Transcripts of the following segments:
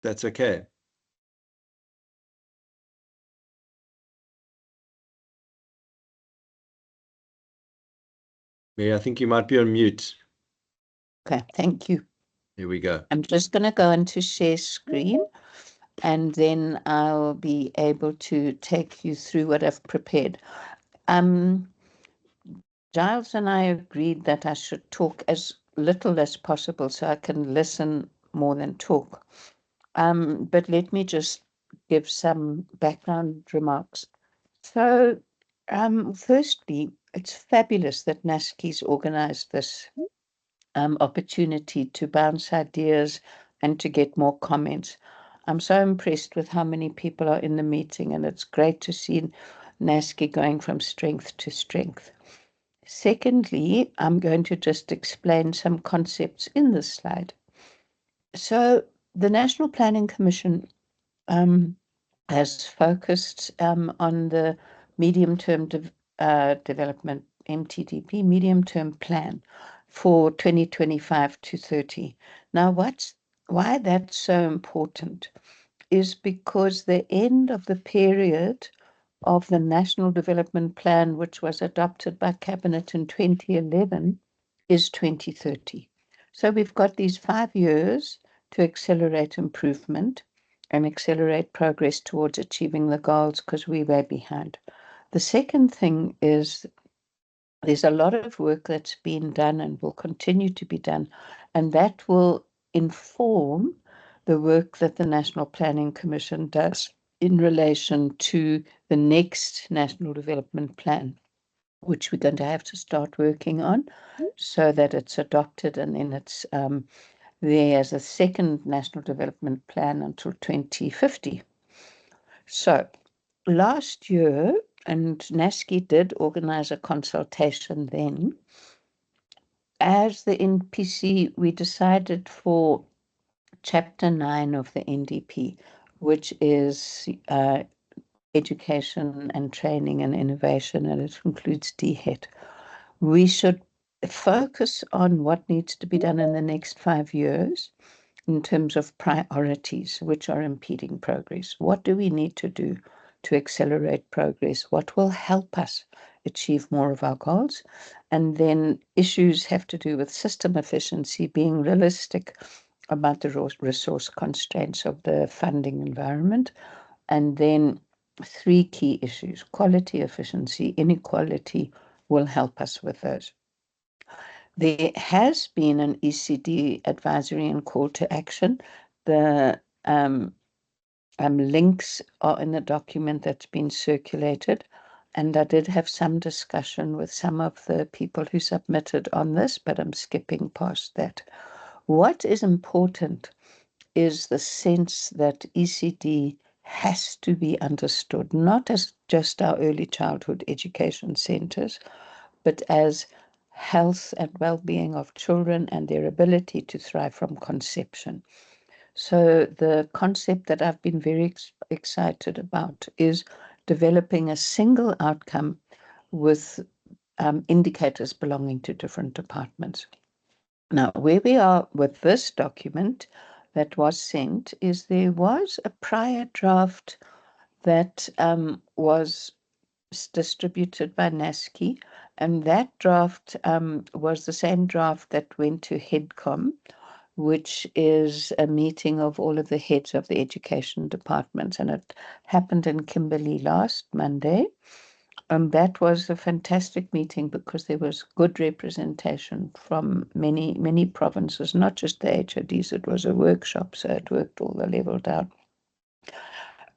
That's okay. Mary, I think you might be on mute. Okay, thank you. Here we go. I'm just going to go into share screen, and then I'll be able to take you through what I've prepared. Giles and I agreed that I should talk as little as possible so I can listen more than talk. But let me just give some background remarks. So, firstly, it's fabulous that NASCI's organized this opportunity to bounce ideas and to get more comments. I'm so impressed with how many people are in the meeting, and it's great to see NASCI going from strength to strength. Secondly, I'm going to just explain some concepts in this slide. So the National Planning Commission has focused on the medium-term development, MTDP, medium-term plan for 2025 to 30. Now, why that's so important is because the end of the period of the National Development Plan, which was adopted by Cabinet in 2011, is 2030. So we've got these 5 years to accelerate improvement and accelerate progress towards achieving the goals, because we're way behind. The second thing is there's a lot of work that's been done and will continue to be done, and that will inform the work that the National Planning Commission does in relation to the next National Development Plan, which we're going to have to start working on so that it's adopted and then it's there as a second National Development Plan until 2050. So last year, and NASCI did organize a consultation then, as the NPC, we decided for Chapter 9 of the NDP, which is education and training and innovation, and it includes DHET. We should focus on what needs to be done in the next 5 years in terms of priorities which are impeding progress. What do we need to do to accelerate progress? What will help us achieve more of our goals? And then issues have to do with system efficiency, being realistic about the resource constraints of the funding environment. And then 3 key issues: quality, efficiency, inequality will help us with those. There has been an ECD advisory and call to action. The links are in the document that's been circulated, and I did have some discussion with some of the people who submitted on this, but I'm skipping past that. What is important is the sense that ECD has to be understood, not as just our early childhood education centers, but as health and well-being of children and their ability to thrive from conception. So the concept that I've been very excited about is developing a single outcome with indicators belonging to different departments. Now, where we are with this document that was sent is there was a prior draft that was distributed by NASCI, and that draft was the same draft that went to HEDCOM, which is a meeting of all of the heads of the education departments, and it happened in Kimberley last Monday. And that was a fantastic meeting because there was good representation from many, many provinces, not just the HODs. It was a workshop, so it worked all the level down.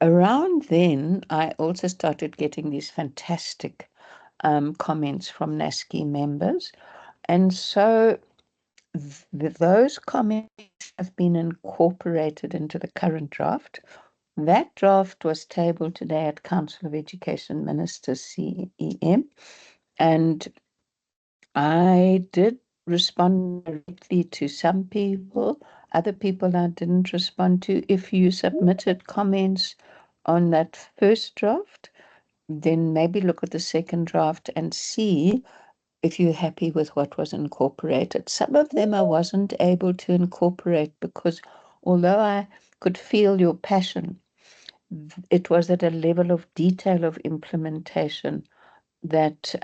Around then, I also started getting these fantastic comments from NASCI members. And so those comments have been incorporated into the current draft. That draft was tabled today at Council of Education Ministers, CEM, and I did respond directly to some people. Other people I didn't respond to. If you submitted comments on that first draft, then maybe look at the second draft and see if you're happy with what was incorporated. Some of them I wasn't able to incorporate because although I could feel your passion, it was at a level of detail of implementation that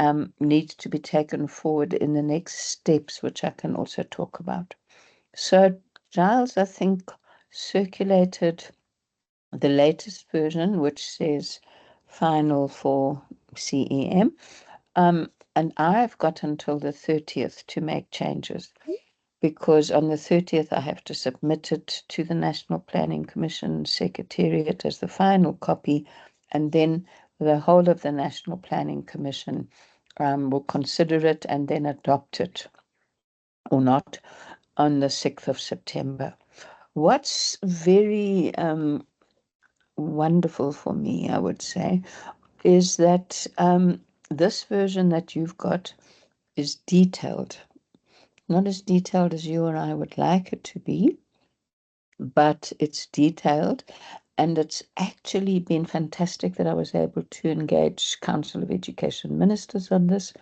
needs to be taken forward in the next steps, which I can also talk about. So Giles, I think, circulated the latest version, which says final for CEM. And I've got until the 30th to make changes, because on the 30th I have to submit it to the National Planning Commission Secretariat as the final copy, and then the whole of the National Planning Commission will consider it and then adopt it or not on the 6th of September. What's very wonderful for me, I would say, is that this version that you've got is detailed. Not as detailed as you or I would like it to be, but it's detailed. And it's actually been fantastic that I was able to engage Council of Education Ministers on this,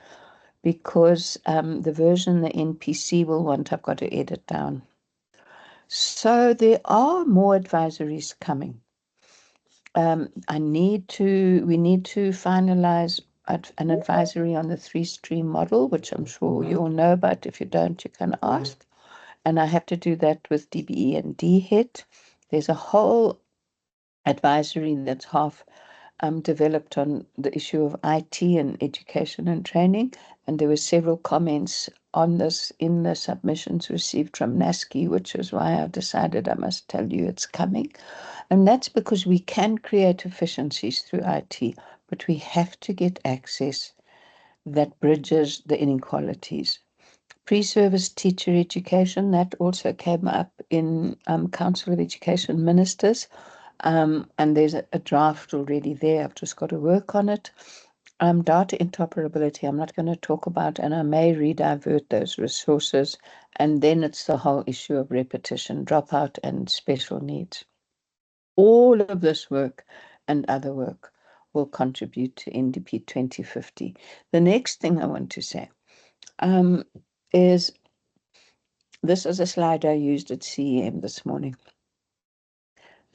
because the version the NPC will want, I've got to edit down. So there are more advisories coming. We need to finalize an advisory on the 3-stream model, which I'm sure you all know about. If you don't, you can ask. And I have to do that with DBE and DHET. There's a whole advisory that's half developed on the issue of IT and education and training. And there were several comments on this in the submissions received from NASCI, which is why I decided I must tell you it's coming. And that's because we can create efficiencies through IT, but we have to get access that bridges the inequalities. Pre-service teacher education, that also came up in Council of Education Ministers, and there's a draft already there. I've just got to work on it. Data interoperability, I'm not going to talk about, and I may redivert those resources. And then it's the whole issue of repetition, dropout, and special needs. All of this work and other work will contribute to NDP 2050. The next thing I want to say is, this is a slide I used at CEM this morning.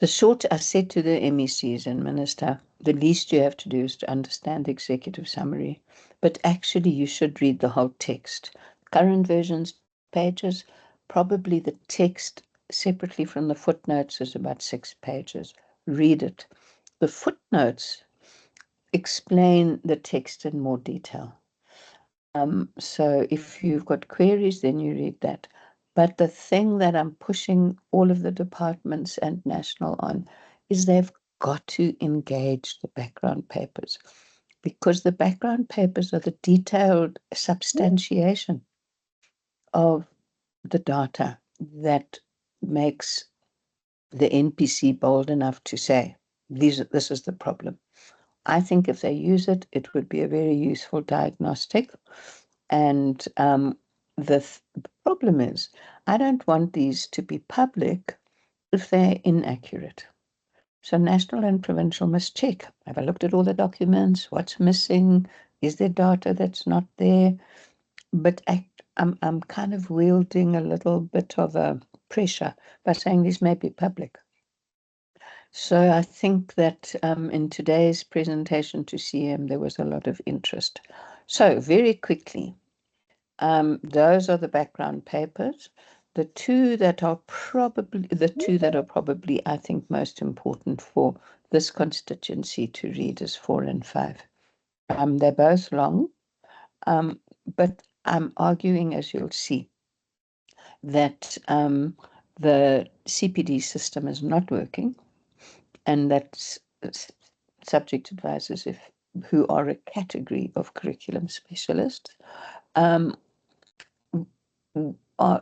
I said to the MECs and Minister, the least you have to do is to understand the executive summary, but actually you should read the whole text. Current versions, pages, probably the text separately from the footnotes is about 6 pages. Read it. The footnotes explain the text in more detail. So if you've got queries, then you read that. But the thing that I'm pushing all of the departments and national on is they've got to engage the background papers, because the background papers are the detailed substantiation of the data that makes the NPC bold enough to say, this is the problem. I think if they use it, it would be a very useful diagnostic. And the problem is, I don't want these to be public if they're inaccurate. So national and provincial must check. Have I looked at all the documents? What's missing? Is there data that's not there? But I'm kind of wielding a little bit of a pressure by saying these may be public. So I think that in today's presentation to CM, there was a lot of interest. So very quickly, those are the background papers. The two that are probably, I think, most important for this constituency to read is 4 and 5. They're both long, but I'm arguing, as you'll see, that the CPD system is not working, and that subject advisors, who are a category of curriculum specialists,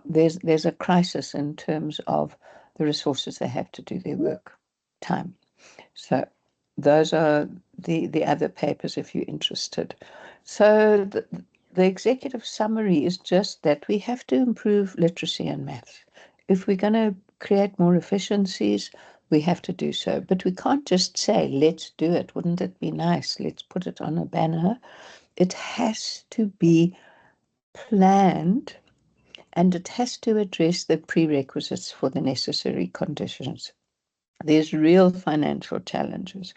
there's a crisis in terms of the resources they have to do their work, time. So those are the other papers if you're interested. So the executive summary is just that we have to improve literacy and maths. If we're going to create more efficiencies, we have to do so. But we can't just say, let's do it. Wouldn't it be nice? Let's put it on a banner. It has to be planned and it has to address the prerequisites for the necessary conditions. There's real financial challenges.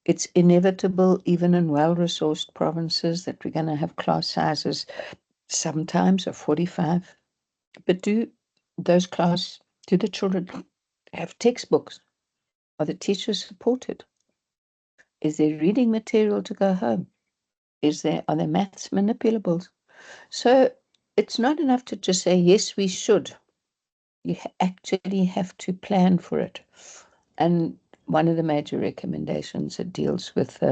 It's inevitable, even in well-resourced provinces, that we're going to have class sizes sometimes of 45. But do the children have textbooks? Are the teachers supported? Is there reading material to go home? Are there maths manipulables? So it's not enough to just say, yes, we should. You actually have to plan for it. And one of the major recommendations that deals with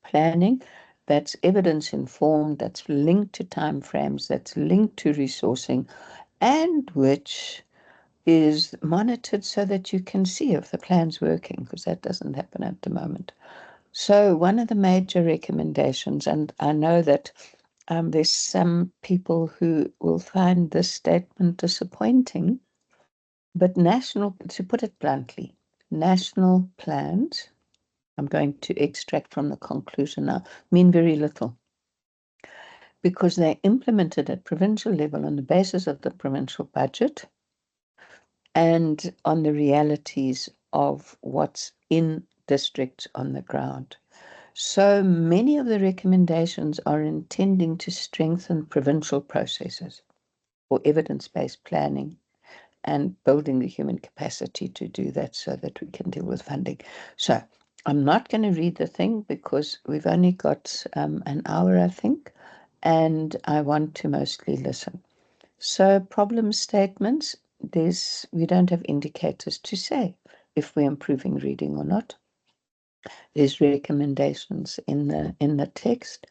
planning, that's evidence informed, that's linked to timeframes, that's linked to resourcing, and which is monitored so that you can see if the plan's working, because that doesn't happen at the moment. So one of the major recommendations, and I know that there's some people who will find this statement disappointing, but to put it bluntly, national plans, I'm going to extract from the conclusion now, mean very little, because they're implemented at provincial level on the basis of the provincial budget and on the realities of what's in districts on the ground. So many of the recommendations are intending to strengthen provincial processes for evidence-based planning and building the human capacity to do that so that we can deal with funding. So I'm not going to read the thing because we've only got an hour, I think, and I want to mostly listen. So problem statements, we don't have indicators to say if we're improving reading or not. There's recommendations in the text.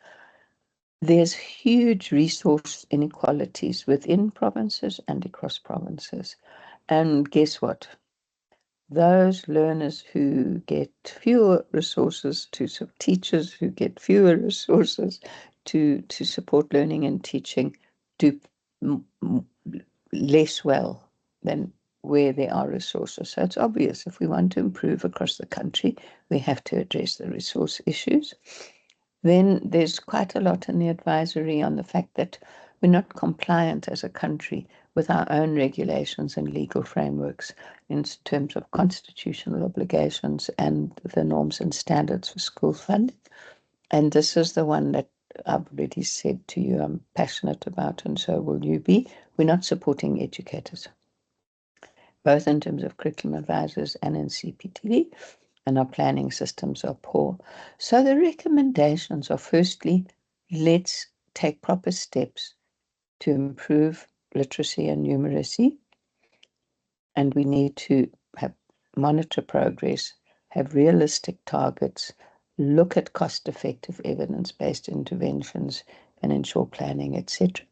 There's huge resource inequalities within provinces and across provinces. And guess what? Those learners who get fewer resources teachers who get fewer resources to support learning and teaching do less well than where there are resources. So it's obvious if we want to improve across the country, we have to address the resource issues. Then there's quite a lot in the advisory on the fact that we're not compliant as a country with our own regulations and legal frameworks in terms of constitutional obligations and the norms and standards for school funding. And this is the one that I've already said to you I'm passionate about, and so will you be. We're not supporting educators, both in terms of curriculum advisors and in CPTD, and our planning systems are poor. So the recommendations are, firstly, let's take proper steps to improve literacy and numeracy, and we need to monitor progress, have realistic targets, look at cost-effective evidence-based interventions, and ensure planning, etc.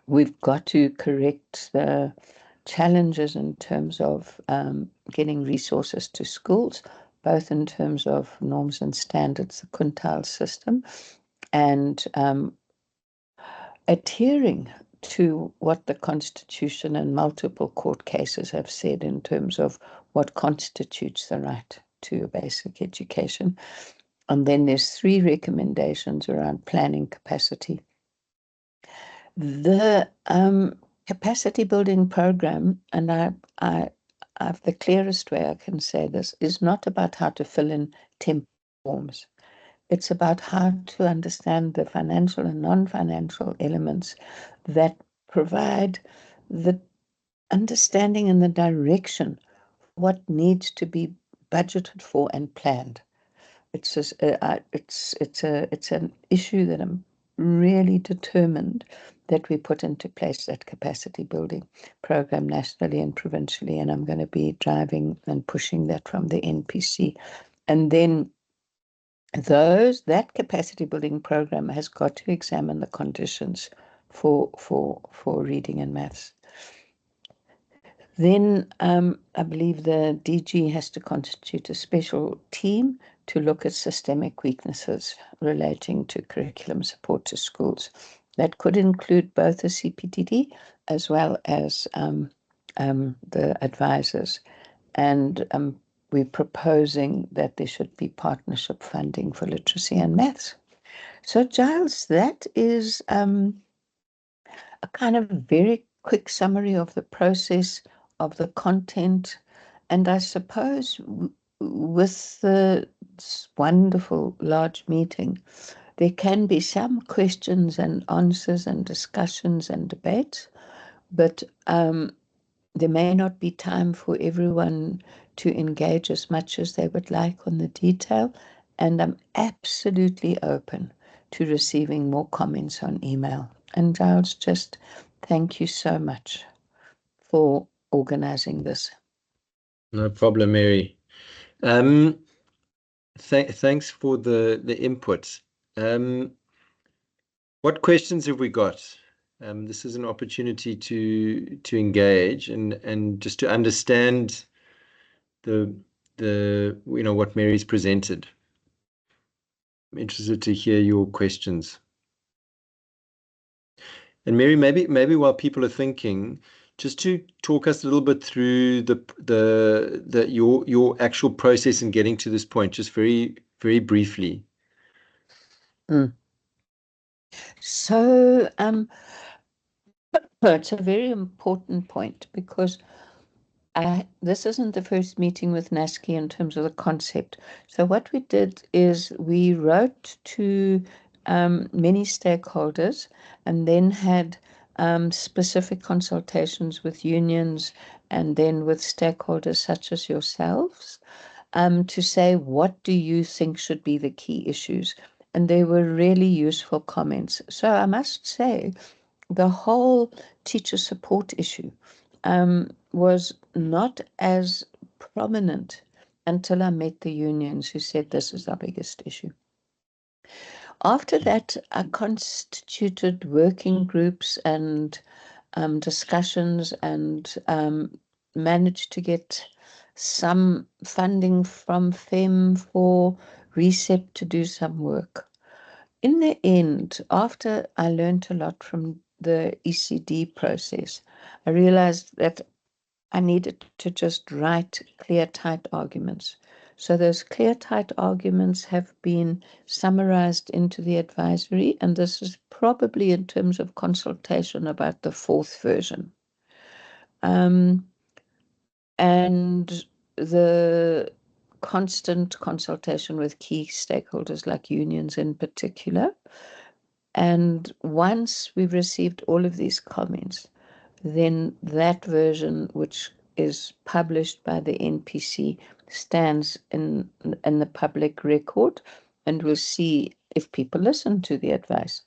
We've got to correct the challenges in terms of getting resources to schools, both in terms of norms and standards, the quintile system, and adhering to what the Constitution and multiple court cases have said in terms of what constitutes the right to a basic education. And then there's 3 recommendations around planning capacity. The capacity building program, and I've the clearest way I can say this, is not about how to fill in temp forms. It's about how to understand the financial and non-financial elements that provide the understanding and the direction, what needs to be budgeted for and planned. It's just, it's an issue that I'm really determined that we put into place, that capacity building program nationally and provincially, and I'm going to be driving and pushing that from the NPC. And then that capacity building program has got to examine the conditions for reading and maths. Then I believe the DG has to constitute a special team to look at systemic weaknesses relating to curriculum support to schools. That could include both the CPTD as well as the advisors. And we're proposing that there should be partnership funding for literacy and maths. So, Giles, that is a kind of very quick summary of the process, of the content, and I suppose with this wonderful large meeting, there can be some questions and answers and discussions and debates, but there may not be time for everyone to engage as much as they would like on the detail, and I'm absolutely open to receiving more comments on email. And Giles, just thank you so much for organizing this. No problem, Mary. Thanks for the input. What questions have we got? This is an opportunity to engage and just to understand the what Mary's presented. I'm interested to hear your questions. And Mary, maybe while people are thinking, just to talk us a little bit through your actual process in getting to this point, just very, very briefly. So it's a very important point because this isn't the first meeting with NASCI in terms of the concept. So what we did is we wrote to many stakeholders and then had specific consultations with unions and then with stakeholders such as yourselves to say, what do you think should be the key issues? And they were really useful comments. So I must say, the whole teacher support issue was not as prominent until I met the unions who said this is our biggest issue. After that, I constituted working groups and discussions and managed to get some funding from FEM for RECEP to do some work. In the end, after I learned a lot from the ECD process, I realized that I needed to just write clear, tight arguments. So those clear, tight arguments have been summarized into the advisory, and this is probably in terms of consultation about the fourth version. And the constant consultation with key stakeholders like unions in particular. And once we've received all of these comments, then that version, which is published by the NPC, stands in the public record, and we'll see if people listen to the advice.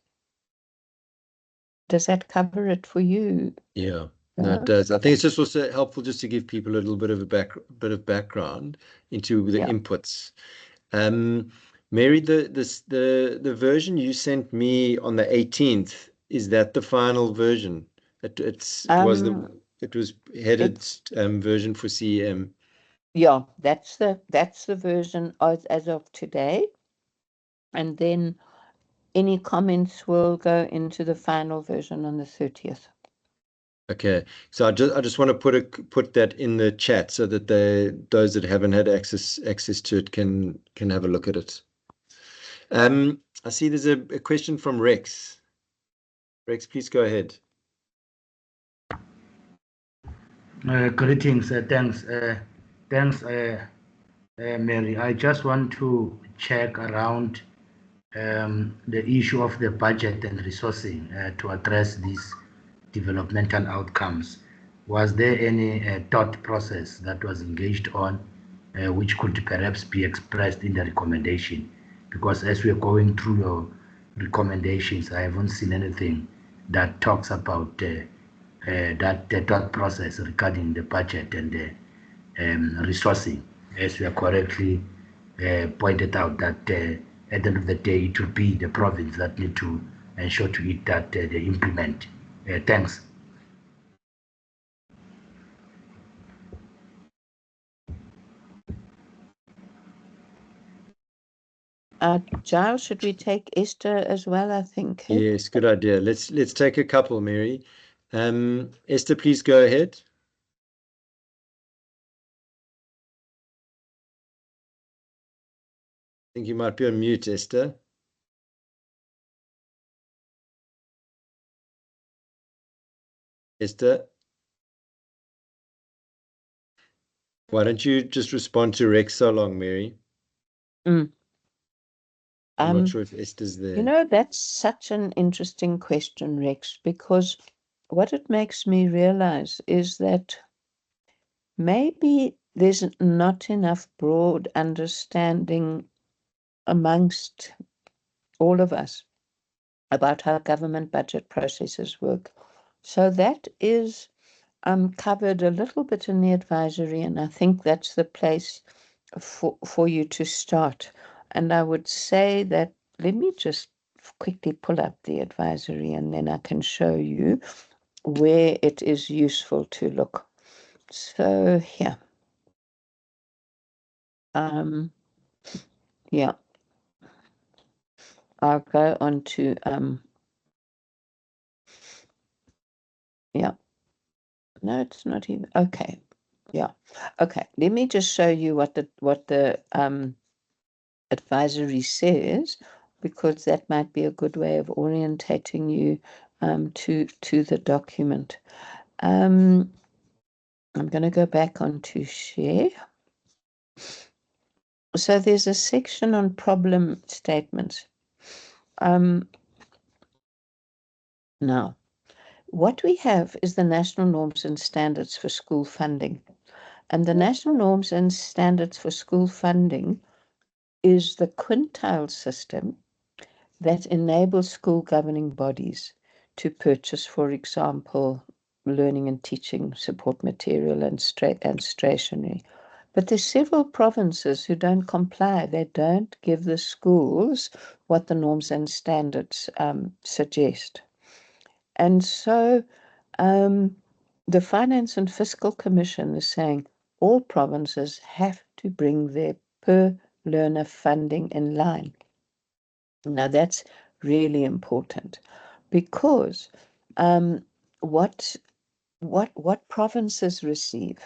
Does that cover it for you? Yeah, no, it does. I think it's just also helpful just to give people a little bit of background into the inputs. Mary, the version you sent me on the 18th, is that the final version? It was headed version for CEM. Yeah, that's the version as of today, and then any comments will go into the final version on the 30th. Okay, so I just want to put that in the chat so that those that haven't had access to it can have a look at it. I see there's a question from Rex. Rex, please go ahead. Greetings. Thanks, Mary. I just want to check around the issue of the budget and resourcing to address these developmental outcomes. Was there any thought process that was engaged on which could perhaps be expressed in the recommendation? Because as we are going through your recommendations, I haven't seen anything that talks about that thought process regarding the budget and the resourcing, as we are correctly pointed out that at the end of the day, it will be the province that need to ensure to it that they implement. Thanks. Giles, should we take Esther as well, I think? Yes, good idea. Let's take a couple, Mary. Esther, please go ahead. I think you might be on mute, Esther. Esther, why don't you just respond to Rex so long, Mary? I'm not sure if Esther's there. You know, that's such an interesting question, Rex, because what it makes me realize is that maybe there's not enough broad understanding amongst all of us about how government budget processes work. So that is covered a little bit in the advisory, and I think that's the place for you to start. And I would say that, let me just quickly pull up the advisory, and then I can show you where it is useful to look. So here, yeah, I'll go on to yeah. No, it's not even okay. Yeah, okay. Let me just show you what the advisory says, because that might be a good way of orientating you to the document. I'm going to go back onto share. So there's a section on problem statements. Now, what we have is the national norms and standards for school funding. And the national norms and standards for school funding is the quintile system that enables school governing bodies to purchase, for example, learning and teaching support material and stationery. But there's several provinces who don't comply. They don't give the schools what the norms and standards suggest. And so the Finance and Fiscal Commission is saying all provinces have to bring their per learner funding in line. Now that's really important, because what provinces receive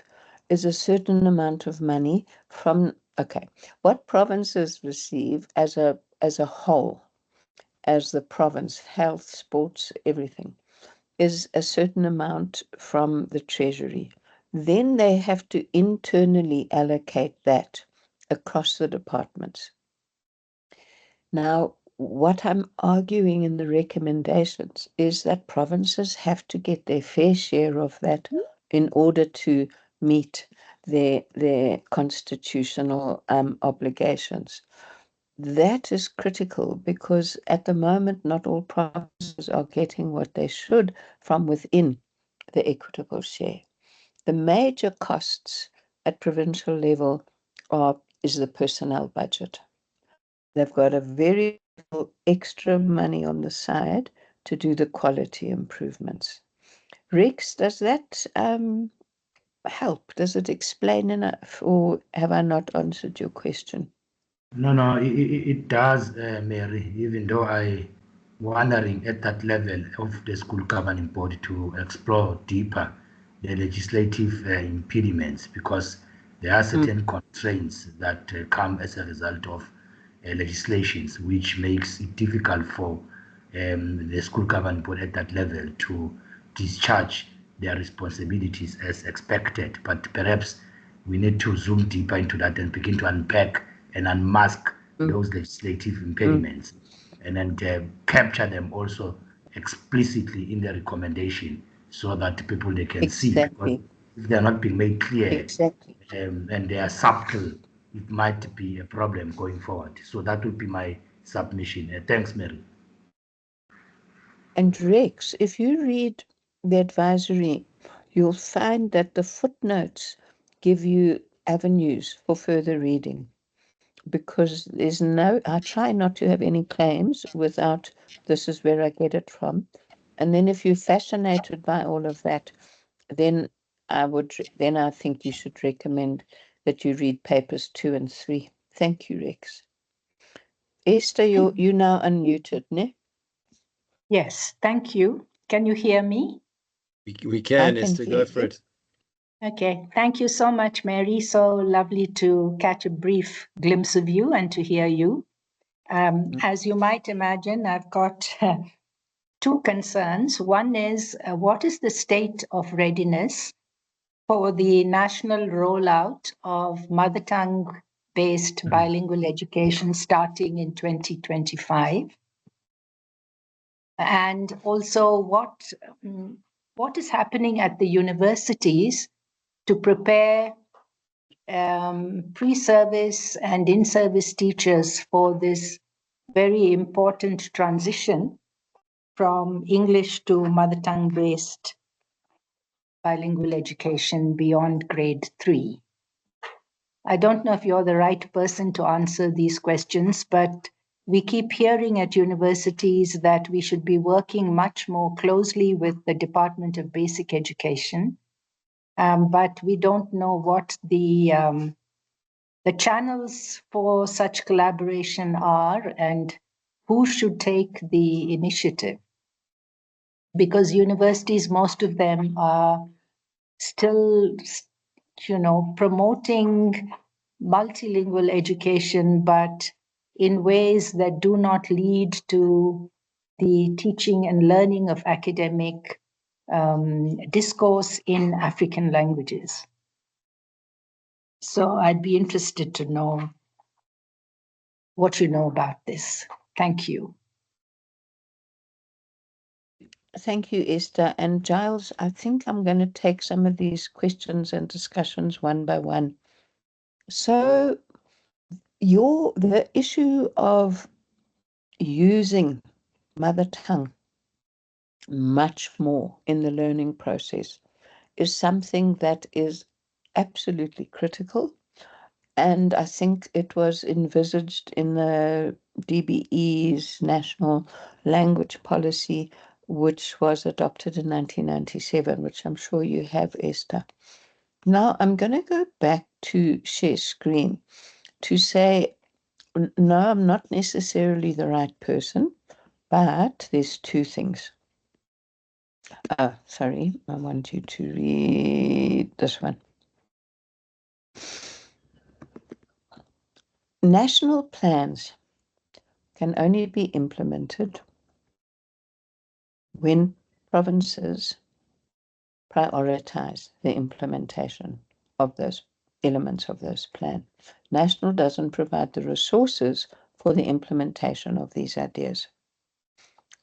is a certain amount of money from, okay, what provinces receive as a whole, as the province, health, sports, everything, is a certain amount from the treasury. Then they have to internally allocate that across the departments. Now, what I'm arguing in the recommendations is that provinces have to get their fair share of that in order to meet their constitutional obligations. That is critical, because at the moment, not all provinces are getting what they should from within the equitable share. The major costs at provincial level is the personnel budget. They've got a very little extra money on the side to do the quality improvements. Rex, does that help? Does it explain enough, or have I not answered your question? No, it does, Mary, even though I wondering at that level of the school governing body to explore deeper the legislative impediments, because there are certain constraints that come as a result of legislations, which makes it difficult for the school governing body at that level to discharge their responsibilities as expected. But perhaps we need to zoom deeper into that and begin to unpack and unmask those legislative impediments, and then capture them also explicitly in the recommendation, so that people they can see. Because if they are not being made clear and they are subtle, it might be a problem going forward. So that would be my submission. Thanks, Mary. And Rex, if you read the advisory, you'll find that the footnotes give you avenues for further reading, because I try not to have any claims without this is where I get it from. And then if you're fascinated by all of that, then I think you should recommend that you read papers 2 and 3. Thank you, Rex. Esther, you now unmuted, ne? Yes, thank you. Can you hear me? We can, Esther, go for it. Okay, thank you so much, Mary. So lovely to catch a brief glimpse of you and to hear you. As you might imagine, I've got two concerns. One is, what is the state of readiness for the national rollout of mother tongue-based bilingual education starting in 2025? And also, what is happening at the universities to prepare pre-service and in-service teachers for this very important transition from English to mother tongue-based bilingual education beyond grade 3? I don't know if you're the right person to answer these questions, but we keep hearing at universities that we should be working much more closely with the Department of Basic Education, but we don't know what the channels for such collaboration are and who should take the initiative. Because universities, most of them are still, promoting multilingual education, but in ways that do not lead to the teaching and learning of academic discourse in African languages. So I'd be interested to know what you know about this. Thank you. Thank you, Esther. And Giles, I think I'm going to take some of these questions and discussions one by one. So the issue of using mother tongue much more in the learning process is something that is absolutely critical. And I think it was envisaged in the DBE's National Language Policy, which was adopted in 1997, which I'm sure you have, Esther. Now, I'm going to go back to share screen to say, no, I'm not necessarily the right person, but there's two things. Sorry, I want you to read this one. National plans can only be implemented when provinces prioritize the implementation of those elements of this plan. National doesn't provide the resources for the implementation of these ideas.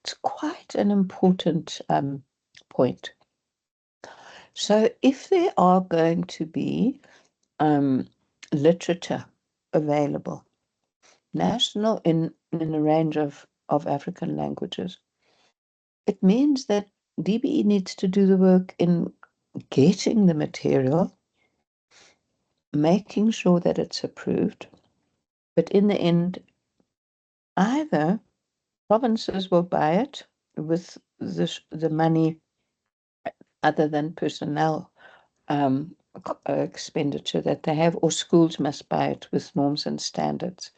It's quite an important point. So if there are going to be literature available, national in a range of African languages, it means that DBE needs to do the work in getting the material, making sure that it's approved, but in the end, either provinces will buy it with the money other than personnel expenditure that they have, or schools must buy it with norms and standards.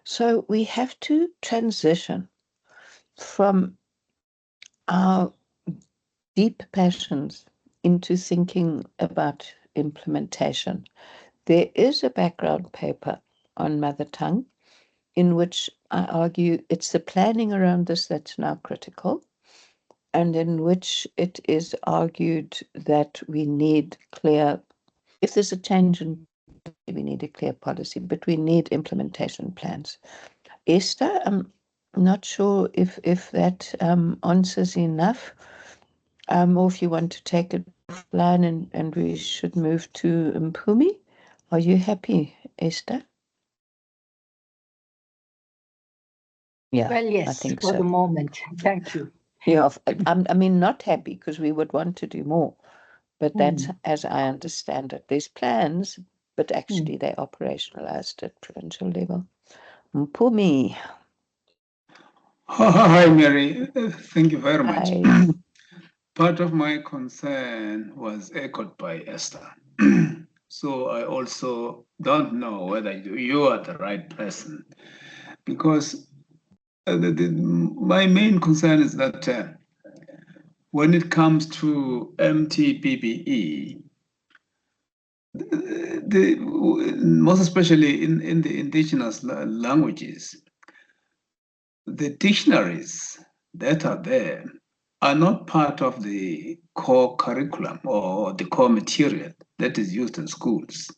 So we have to transition from our deep passions into thinking about implementation. There is a background paper on mother tongue in which I argue it's the planning around this that's now critical, and in which it is argued that we need clear, if there's a change in, we need a clear policy, but we need implementation plans. Esther, I'm not sure if that answers enough, or if you want to take it offline and we should move to Mpumi. Are you happy, Esther? Yeah, Well, yes, I think for so. the moment. Thank you. Yeah, I mean, not happy because we would want to do more, but that's as I understand it. There's plans, but actually they're operationalized at provincial level. Mpumi. Hi, Mary. Thank you very much. Hi. Part of my concern was echoed by Esther. So I also don't know whether you are the right person, because my main concern is that when it comes to MTBBE, most especially in the indigenous languages, the dictionaries that are there are not part of the core curriculum or the core material that is used in schools.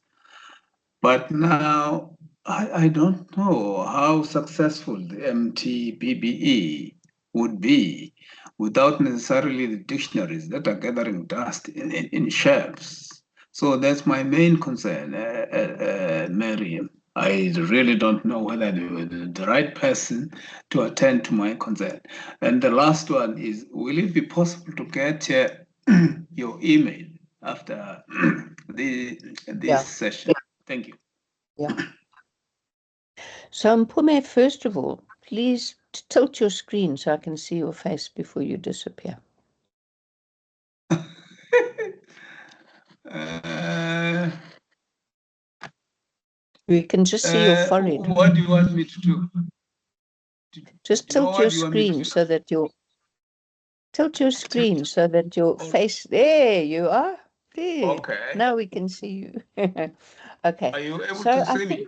But now I don't know how successful the MTBBE would be without necessarily the dictionaries that are gathering dust in shelves. So that's my main concern, Mary. I really don't know whether the right person to attend to my concern. And the last one is, will it be possible to get your email after this session? Thank you. Yeah. So Mpumi, first of all, please tilt your screen so I can see your face before you disappear. We can just see your forehead. What do you want me to do? Just tilt your screen so that your face. There you are. There. Okay. Now we can see you. Okay. Are you able So to see I me? think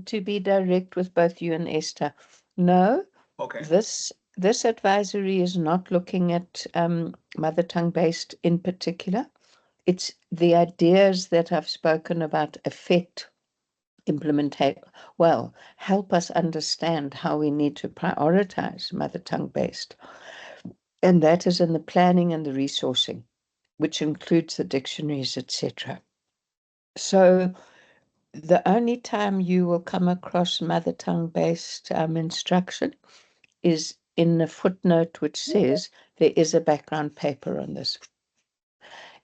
to be direct with both you and Esther, no. Okay. This advisory is not looking at mother tongue based in particular. It's the ideas that I've spoken about affect implementation. Well, help us understand how we need to prioritize mother tongue based. And that is in the planning and the resourcing, which includes the dictionaries, etc. So the only time you will come across mother tongue based instruction is in the footnote which says there is a background paper on this.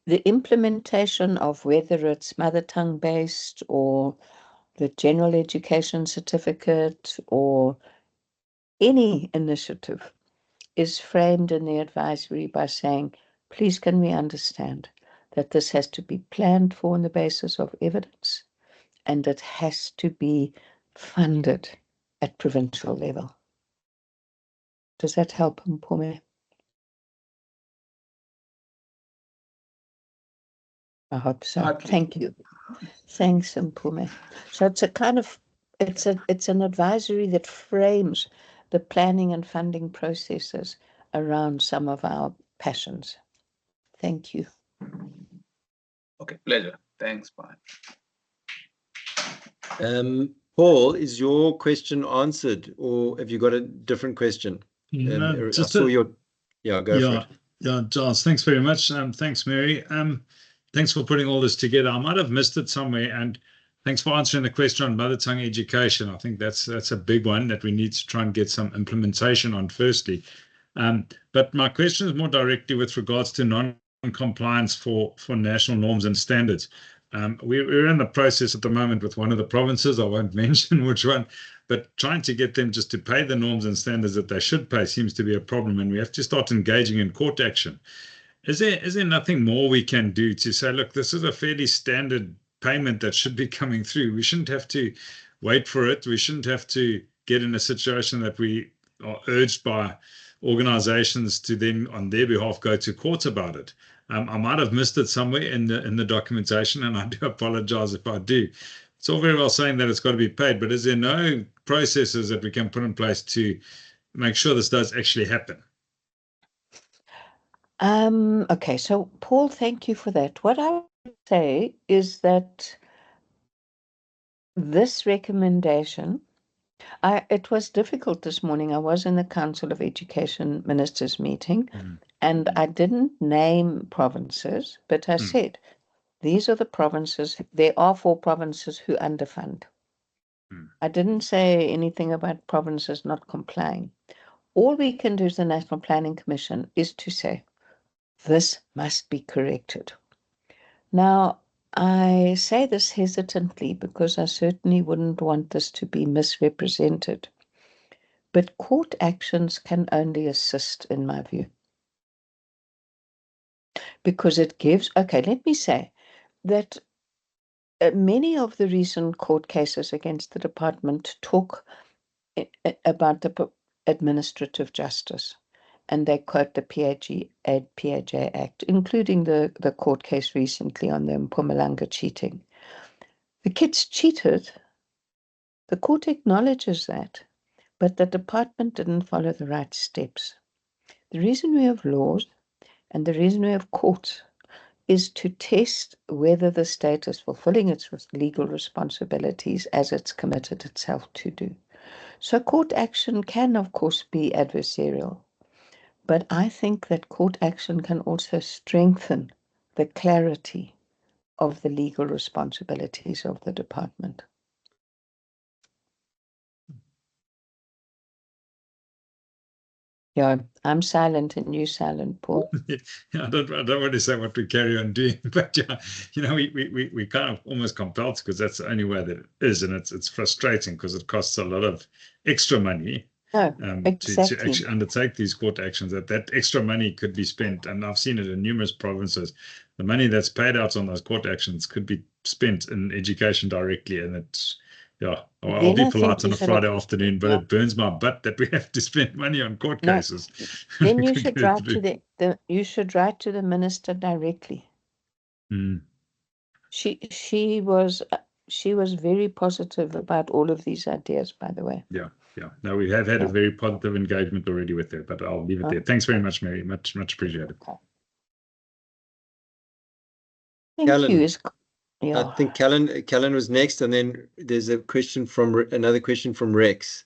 The implementation of whether it's mother tongue based or the general education certificate or any initiative is framed in the advisory by saying, please can we understand that this has to be planned for on the basis of evidence and it has to be funded at provincial level. Does that help, Mpumi? I hope so. Partly. Thank you. Thanks, Mpumi. So it's a kind of it's an advisory that frames the planning and funding processes around some of our passions. Thank you. Okay, pleasure. Thanks, bye. Paul, is your question answered, or have you got a different question? No, I saw your. Yeah, go for it. Yeah, Giles, thanks very much. Thanks, Mary. Thanks for putting all this together. I might have missed it somewhere, and thanks for answering the question on mother tongue education. I think that's a big one that we need to try and get some implementation on firstly. But my question is more directly with regards to non-compliance for national norms and standards. We're in the process at the moment with one of the provinces, I won't mention which one, but trying to get them just to pay the norms and standards that they should pay seems to be a problem, and we have to start engaging in court action. Is there nothing more we can do to say, look, this is a fairly standard payment that should be coming through. We shouldn't have to wait for it. We shouldn't have to get in a situation that we are urged by organizations to then on their behalf go to court about it. I might have missed it somewhere in the documentation, and I do apologize if I do. It's all very well saying that it's got to be paid, but is there no processes that we can put in place to make sure this does actually happen? Okay, so Paul, thank you for that. What I would say is that this recommendation, it was difficult this morning. I was in the Council of Education Ministers meeting, and I didn't name provinces, but I said, these are the provinces. There are 4 provinces who underfund. I didn't say anything about provinces not complying. All we can do as the National Planning Commission is to say, this must be corrected. Now, I say this hesitantly because I certainly wouldn't want this to be misrepresented. But court actions can only assist, in my view. Because it gives, okay, let me say that many of the recent court cases against the department talk about the administrative justice. And they quote the PAJ Act, including the court case recently on the Mpumalanga cheating. The kids cheated. The court acknowledges that, but the department didn't follow the right steps. The reason we have laws and the reason we have courts is to test whether the state is fulfilling its legal responsibilities as it's committed itself to do. So court action can, of course, be adversarial, but I think that court action can also strengthen the clarity of the legal responsibilities of the department. Yeah, I'm silent and you silent, Paul. Yeah, I don't want to say what we carry on doing, but yeah, we kind of almost compelled because that's the only way that it is, and it's frustrating because it costs a lot of extra money No, to exactly. actually undertake these court actions. That extra money could be spent, and I've seen it in numerous provinces. The money that's paid out on those court actions could be spent in education directly, and it's I'll be polite on a Friday afternoon, but it burns my butt that we have to spend money on court cases. Then you should write to you should write to the minister directly. Mm. She was very positive about all of these ideas, by the way. Yeah. No, we have had a very positive engagement already with her, but I'll leave it there. Thanks very much, Mary. Much appreciated. Okay. Thank you. I think Callan was next, and then there's another question from Rex.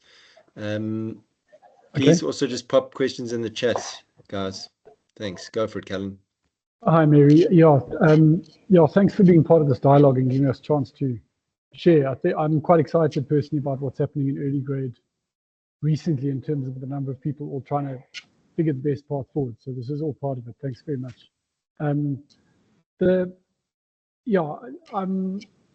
Please also just pop questions in the chat, guys. Thanks. Go for it, Callan. Hi, Mary. Thanks for being part of this dialogue and giving us a chance to share. I'm quite excited personally about what's happening in early grade recently in terms of the number of people all trying to figure the best path forward. So this is all part of it. Thanks very much.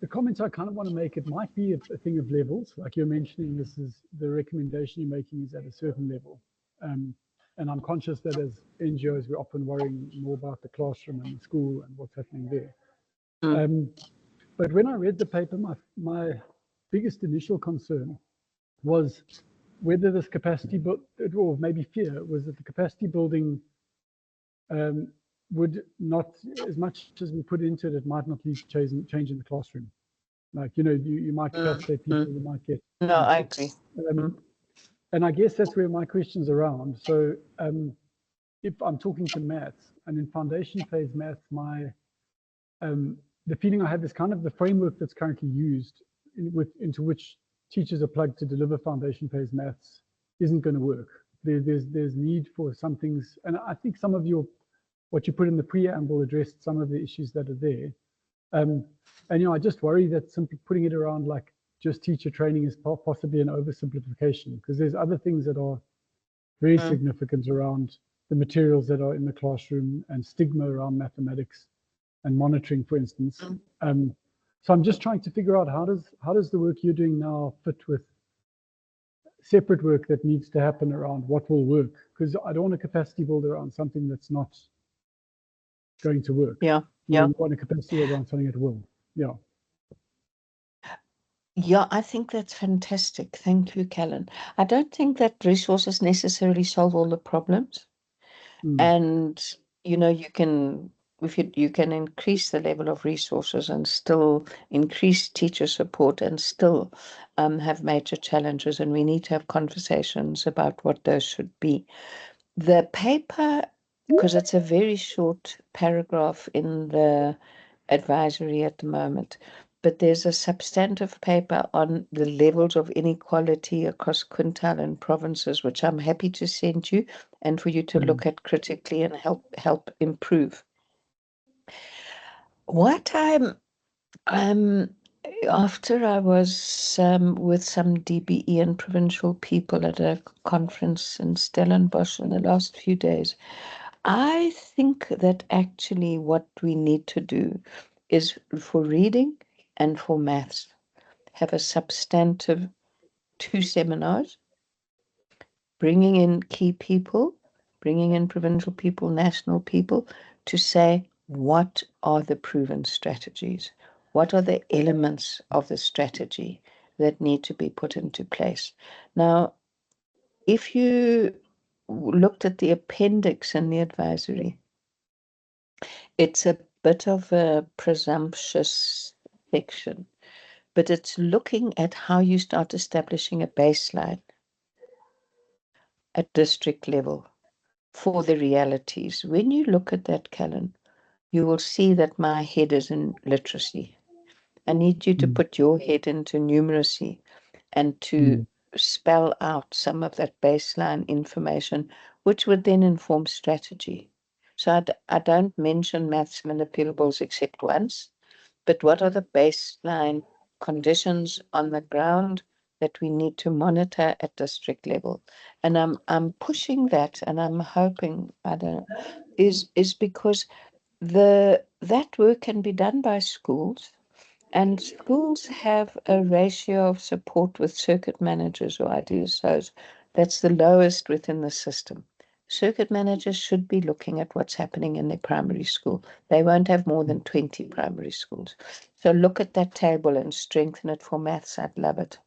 The comments I kind of want to make, it might be a thing of levels, like you're mentioning. This is the recommendation you're making is at a certain level, and I'm conscious that as NGOs we're often worrying more about the classroom and the school and what's happening there. But when I read the paper, my biggest initial concern was whether this capacity build, or maybe fear, was that the capacity building would not, as much as we put into it, it might not lead to change in the classroom. Like, you might capacitate people, you might get... No, I agree. And I guess that's where my question's around. So if I'm talking to maths, and in foundation phase maths, the feeling I have is kind of the framework that's currently used into which teachers are plugged to deliver foundation phase maths isn't going to work. There's need for some things, and I think some of what you put in the preamble addressed some of the issues that are there. And I just worry that simply putting it around like just teacher training is possibly an oversimplification, because there's other things that are very significant around the materials that are in the classroom and stigma around mathematics and monitoring, for instance. So I'm just trying to figure out how does the work you're doing now fit with separate work that needs to happen around what will work, because I don't want a capacity build around something that's not going to work. Yeah. You want a capacity build around something that will. Yeah, I think that's fantastic. Thank you, Callan. I don't think that resources necessarily solve all the problems. And, you can increase the level of resources and still increase teacher support and still have major challenges. And we need to have conversations about what those should be. The paper, because it's a very short paragraph in the advisory at the moment, but there's a substantive paper on the levels of inequality across quintile and provinces, which I'm happy to send you and for you to look at critically and help improve. What after I was with some DBE and provincial people at a conference in Stellenbosch in the last few days, I think that actually what we need to do is for reading and for maths, have a substantive 2 seminars, bringing in key people, bringing in provincial people, national people, to say, what are the proven strategies? What are the elements of the strategy that need to be put into place? Now, if you looked at the appendix in the advisory, it's a bit of a presumptuous section, but it's looking at how you start establishing a baseline at district level for the realities. When you look at that, Callan, you will see that my head is in literacy. I need you to put your head into numeracy and to spell out some of that baseline information, which would then inform strategy. So I don't mention maths manipulables except once, but what are the baseline conditions on the ground that we need to monitor at district level? And I'm pushing that, and I'm hoping is because that work can be done by schools, and schools have a ratio of support with circuit managers or IDSOs that's the lowest within the system. Circuit managers should be looking at what's happening in their primary school. They won't have more than 20 primary schools. So look at that table and strengthen it for maths. I'd love it.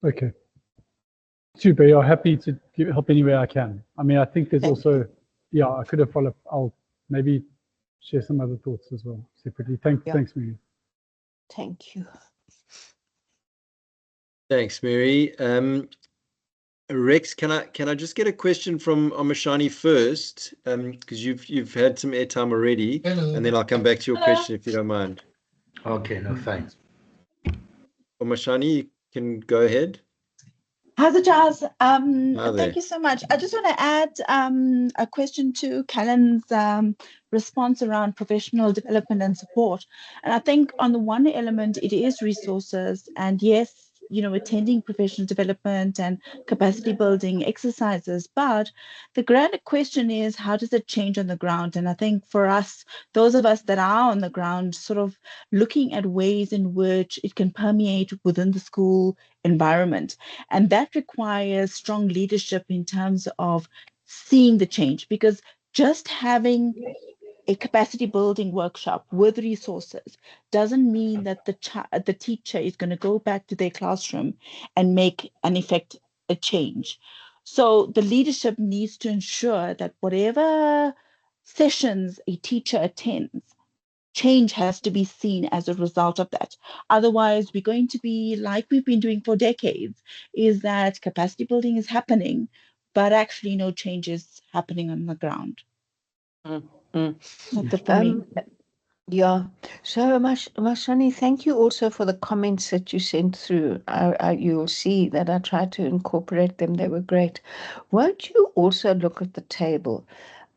Okay. Super. You're happy to help any way I can. I mean, I think there's also, yeah, I could have followed. I'll maybe share some other thoughts as well separately. Thanks, Mary. Thank you. Thanks, Mary. Rex, can I just get a question from Amashani first? Because you've had some airtime already. Hello. And then I'll come back to your question if you don't mind. Okay, no, fine. Amashani, you can go ahead. How's it, Charles? Hi Thank you so much. I just want to add a question to Callan's response around professional development and support. And I think on the one element, it is resources. And yes, you know, attending professional development and capacity building exercises. But the grander question is, how does it change on the ground? And I think for us, those of us that are on the ground, sort of looking at ways in which it can permeate within the school environment. And that requires strong leadership in terms of seeing the change, because just having a capacity building workshop with resources doesn't mean that the teacher is going to go back to their classroom and make an effect a change. So the leadership needs to ensure that whatever sessions a teacher attends, change has to be seen as a result of that. Otherwise, we're going to be like we've been doing for decades, is that capacity building is happening, but actually no change is happening on the ground. That's it for me. Yeah. So, Mashani, thank you also for the comments that you sent through. You'll see that I tried to incorporate them. They were great. Won't you also look at the table?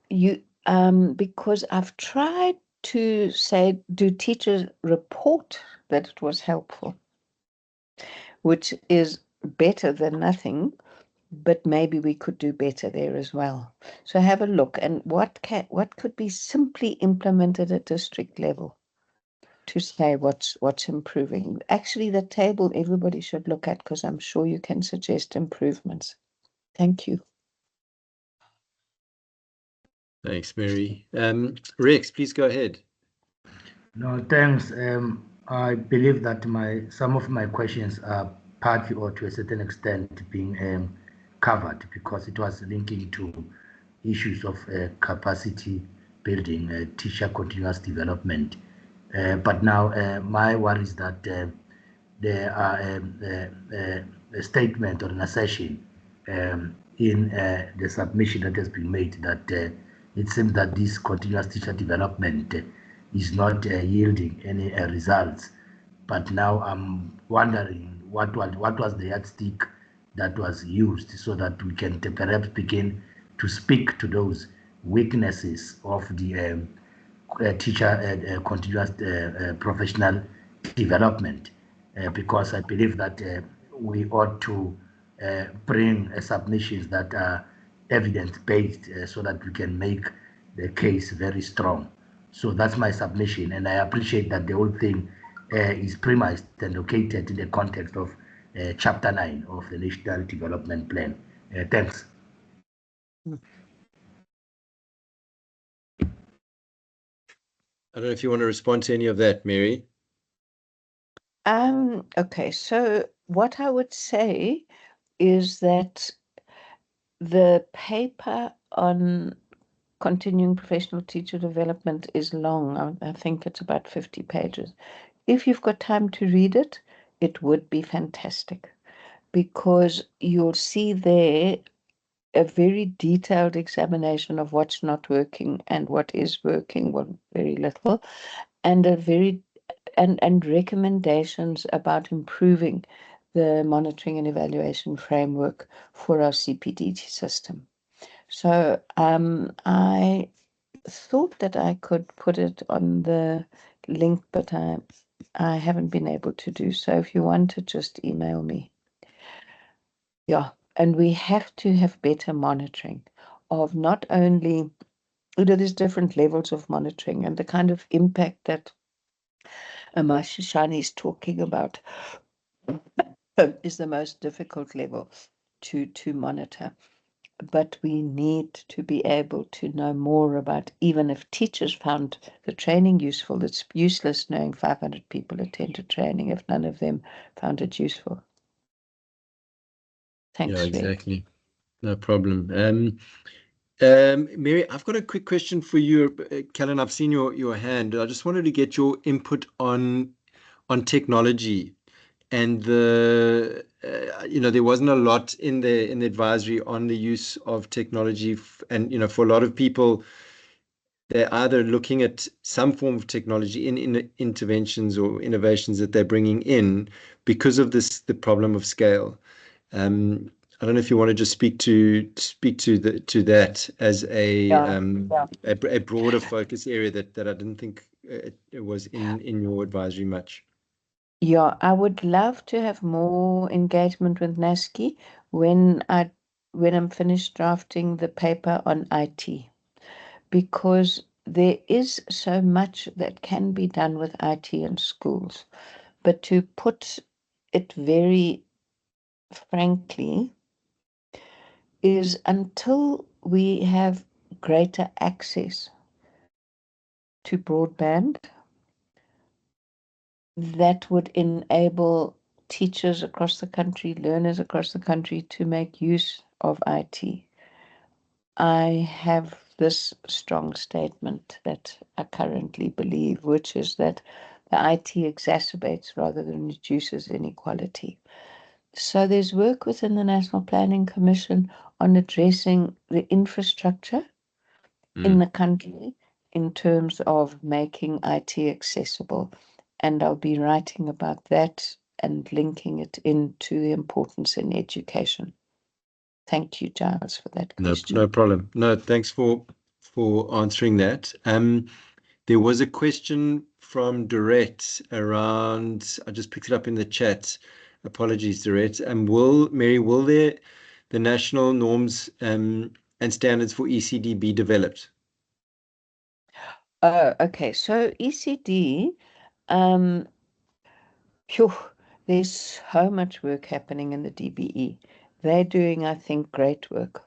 Because I've tried to say, do teachers report that it was helpful? Which is better than nothing, but maybe we could do better there as well. So have a look, and what could be simply implemented at district level to say what's improving. Actually, the table everybody should look at, because I'm sure you can suggest improvements. Thank you. Thanks, Mary. Rex, please go ahead. No, thanks. I believe that some of my questions are partly or to a certain extent being covered, because it was linking to issues of capacity building, teacher continuous development. But now my worry is that there are a statement or an assertion in the submission that has been made that it seems that this continuous teacher development is not yielding any results. But now I'm wondering what was the yardstick that was used, so that we can perhaps begin to speak to those weaknesses of the teacher continuous professional development, because I believe that we ought to bring submissions that are evidence-based, so that we can make the case very strong. So that's my submission, and I appreciate that the whole thing is premised and located in the context of Chapter 9 of the National Development Plan. Thanks. I don't know if you want to respond to any of that, Mary. Okay, so what I would say is that the paper on continuing professional teacher development is long. I think it's about 50 pages. If you've got time to read it, it would be fantastic, because you'll see there a very detailed examination of what's not working and what is working, well, very little, and and recommendations about improving the monitoring and evaluation framework for our CPD system. So I thought that I could put it on the link, but I haven't been able to do so. If you want to, just email me. Yeah, and we have to have better monitoring of not only, there's different levels of monitoring, and the kind of impact that Shani is talking about is the most difficult level to monitor. But we need to be able to know more about, even if teachers found the training useful, it's useless knowing 500 people attended training if none of them found it useful. Thanks. Yeah, exactly. No problem. Mary, I've got a quick question for you. Callan, I've seen your hand. I just wanted to get your input on technology. And there wasn't a lot in the advisory on the use of technology, and for a lot of people, they're either looking at some form of technology in interventions or innovations that they're bringing in because of the problem of scale. I don't know if you want to just speak to that as a broader focus area that I didn't think it was in your advisory much. Yeah, I would love to have more engagement with NASCI when I'm finished drafting the paper on IT, because there is so much that can be done with IT in schools. But to put it very frankly, is until we have greater access to broadband, that would enable teachers across the country, learners across the country to make use of IT. I have this strong statement that I currently believe, which is that the IT exacerbates rather than reduces inequality. So there's work within the National Planning Commission on addressing the infrastructure in the country in terms of making IT accessible. And I'll be writing about that and linking it into the importance in education. Thank you, Giles, for that question. No problem. No, thanks for answering that. There was a question from Dorette around, I just picked it up in the chat. Apologies, Dorette. Mary, will the national norms and standards for ECD be developed? Okay, so ECD, there's so much work happening in the DBE. They're doing, I think, great work.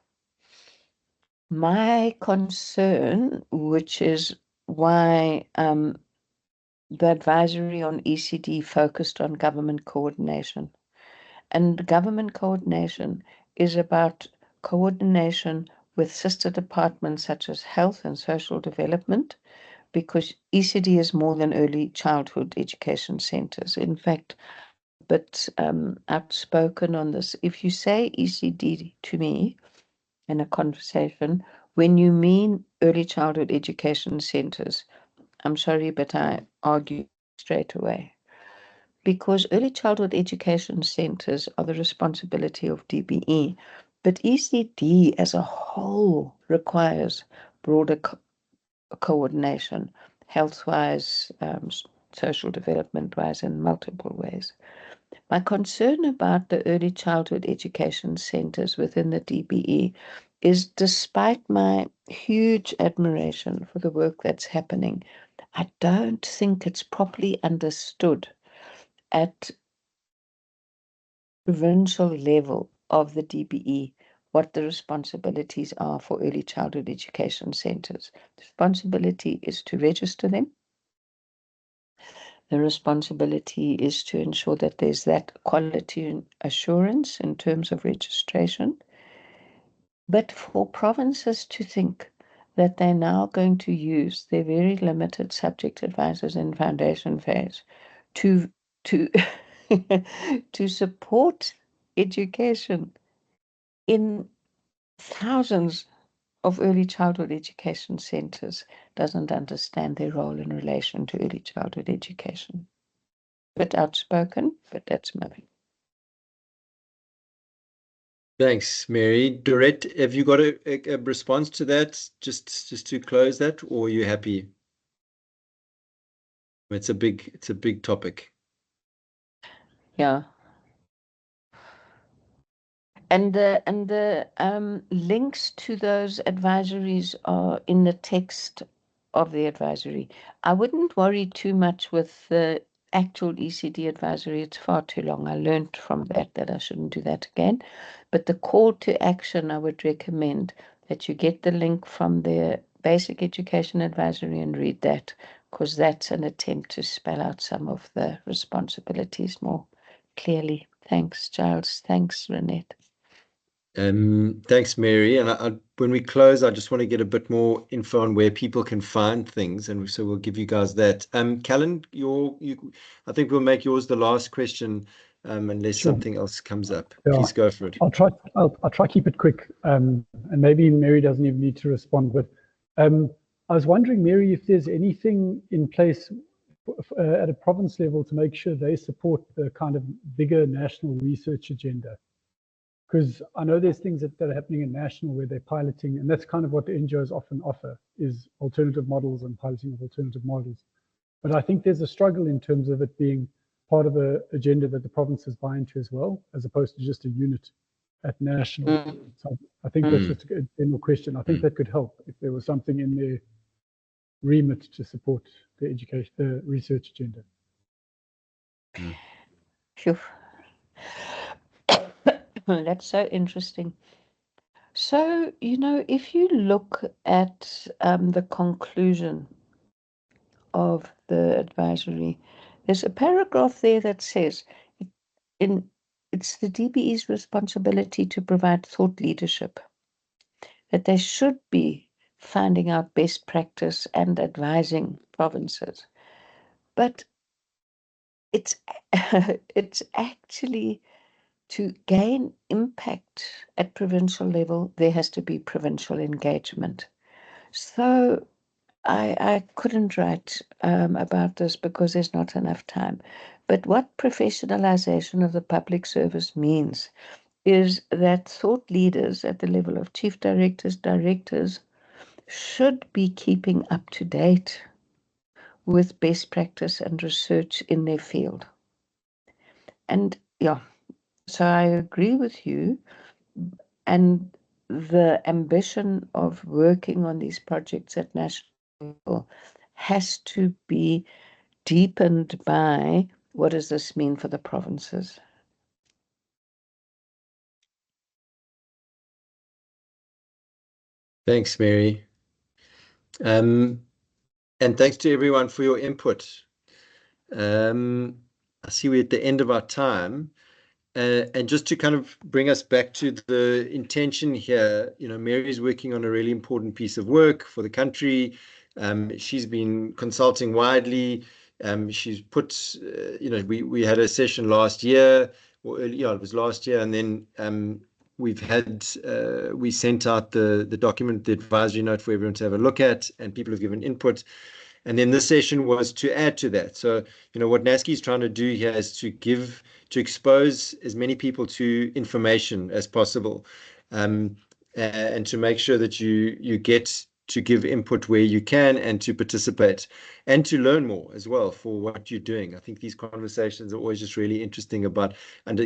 My concern, which is why the advisory on ECD focused on government coordination. And government coordination is about coordination with sister departments such as health and social development, because ECD is more than early childhood education centers. In fact, but outspoken on this. If you say ECD to me in a conversation, when you mean early childhood education centers, I'm sorry, but I argue straight away. Because early childhood education centers are the responsibility of DBE, but ECD as a whole requires broader coordination, health-wise, social development-wise, in multiple ways. My concern about the early childhood education centers within the DBE is, despite my huge admiration for the work that's happening, I don't think it's properly understood at provincial level of the DBE what the responsibilities are for early childhood education centers. The responsibility is to register them. The responsibility is to ensure that there's that quality assurance in terms of registration. But for provinces to think that they're now going to use their very limited subject advisors in foundation phase to to support education in thousands of early childhood education centers doesn't understand their role in relation to early childhood education. Bit outspoken, but that's my view. Thanks, Mary. Dorette, have you got a response to that? Just to close that, or are you happy? It's a big topic. Yeah. And the links to those advisories are in the text of the advisory. I wouldn't worry too much with the actual ECD advisory. It's far too long. I learned from that I shouldn't do that again. But the call to action, I would recommend that you get the link from the basic education advisory and read that, because that's an attempt to spell out some of the responsibilities more clearly. Thanks, Giles. Thanks, Renette. Thanks, Mary. And when we close, I just want to get a bit more info on where people can find things, and so we'll give you guys that. Callan, I think we'll make yours the last question, unless Sure. something else comes up. Yeah. Please go for it. I'll try to keep it quick, and maybe Mary doesn't even need to respond. But I was wondering, Mary, if there's anything in place at a province level to make sure they support the kind of bigger national research agenda. Because I know there's things that are happening in national where they're piloting, and that's kind of what the NGOs often offer, is alternative models and piloting of alternative models. But I think there's a struggle in terms of it being part of an agenda that the provinces buy into as well, as opposed to just a unit at national. So I think that's just a general question. I think that could help if there was something in their remit to support the education, the research agenda. Phew. That's so interesting. So, if you look at the conclusion of the advisory, there's a paragraph there that says it's the DBE's responsibility to provide thought leadership, that they should be finding out best practice and advising provinces. But it's it's actually, to gain impact at provincial level, there has to be provincial engagement. So I couldn't write about this because there's not enough time. But what professionalization of the public service means is that thought leaders at the level of chief directors should be keeping up to date with best practice and research in their field. And yeah, so I agree with you. And the ambition of working on these projects at national level has to be deepened by what does this mean for the provinces? Thanks, Mary. And thanks to everyone for your input. I see we're at the end of our time. And just to kind of bring us back to the intention here, Mary's working on a really important piece of work for the country. She's been consulting widely. She's put, we had a session last year, it was last year, and then we sent out the document, the advisory note for everyone to have a look at, and people have given input. And then this session was to add to that. So, what NASCI is trying to do here is to expose as many people to information as possible, and to make sure that you get to give input where you can, and to participate and to learn more as well for what you're doing. I think these conversations are always just really interesting about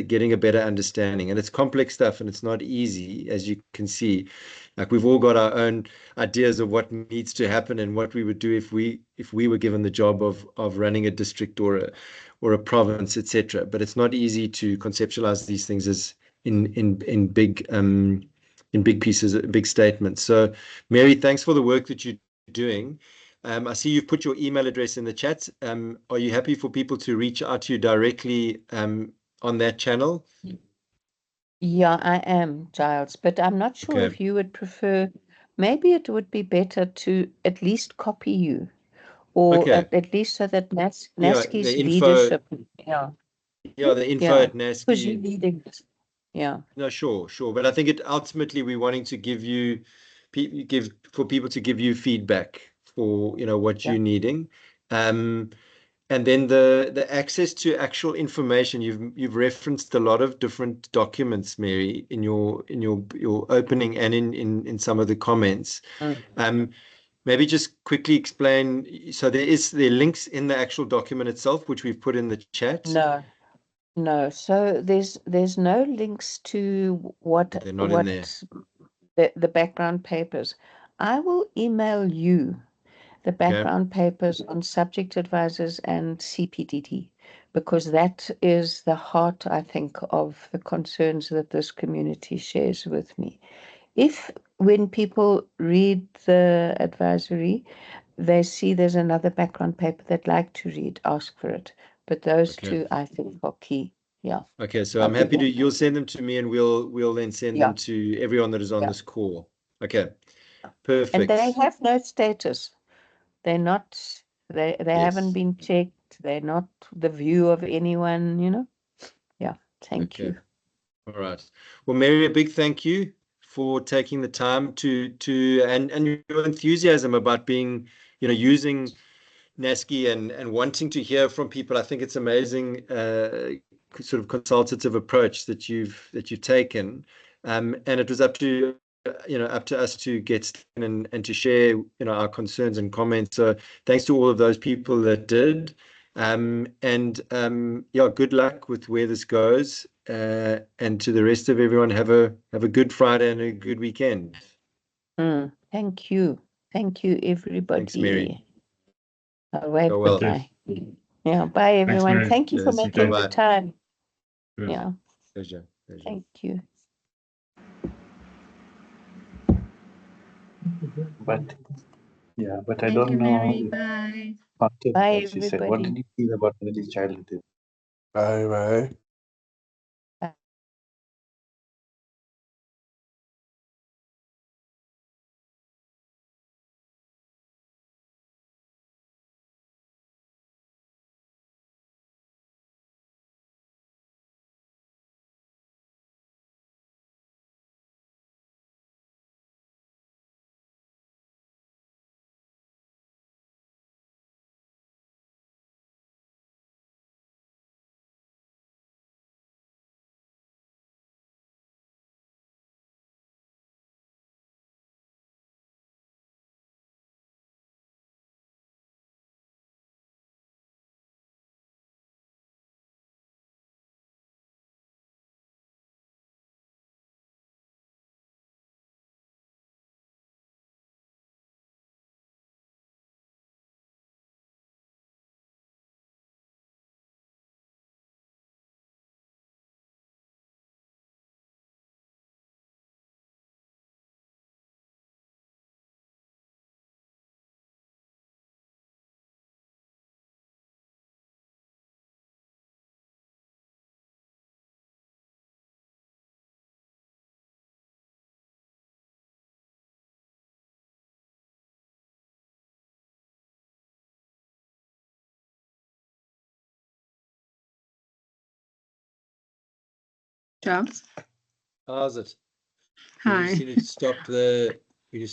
getting a better understanding. And it's complex stuff, and it's not easy, as you can see. Like, we've all got our own ideas of what needs to happen and what we would do if we were given the job of running a district or a province, etc. But it's not easy to conceptualize these things as in big pieces, big statements. So, Mary, thanks for the work that you're doing. I see you've put your email address in the chat. Are you happy for people to reach out to you directly on that channel? Yeah, I am, Giles, but I'm not sure if you would prefer. Maybe it would be better to at least copy you, or at least so that NASCI's the info, leadership. the info at NASCI. Because you're leading this. Yeah. No, sure. But I think ultimately we're wanting to give you people to give you feedback for, what you're needing. And then the access to actual information, you've referenced a lot of different documents, Mary, in your opening and in some of the comments. Maybe just quickly explain. So there are links in the actual document itself, which we've put in the chat. No. So there's no links to what They're not in there. the background papers. I will email you the background papers on subject advisors and CPDD, because that is the heart, I think, of the concerns that this community shares with me. If when people read the advisory, they see there's another background paper they'd like to read, ask for it. But those two, I think, are key. Yeah. Okay, so I'm happy you'll send them to me, and we'll then send them to everyone that is on this call. Okay, perfect. And they have no status. They're not, they haven't been checked. They're not the view of anyone, Yeah, thank you. All right. Well, Mary, a big thank you for taking the time and your enthusiasm about being, using NASCI and wanting to hear from people. I think it's amazing, sort of consultative approach that you've taken. And it was up to us to get and to share, our concerns and comments. So thanks to all of those people that did. Good luck with where this goes. And to the rest of everyone, have a good Friday and a good weekend. Thank you, everybody. Thanks, Mary. Go well. Bye. Yeah, bye everyone. Thanks, thank you for making the time. Yeah. Pleasure. Thank you. But I don't know. Mary. Bye. Bye, She said, what did you feel about early childhood? Bye. Charles. How's it? Hi. We just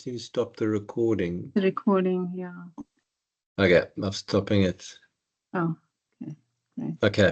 need to stop the recording. The recording, yeah. Okay, I'm stopping it. Oh, okay. Great. Okay.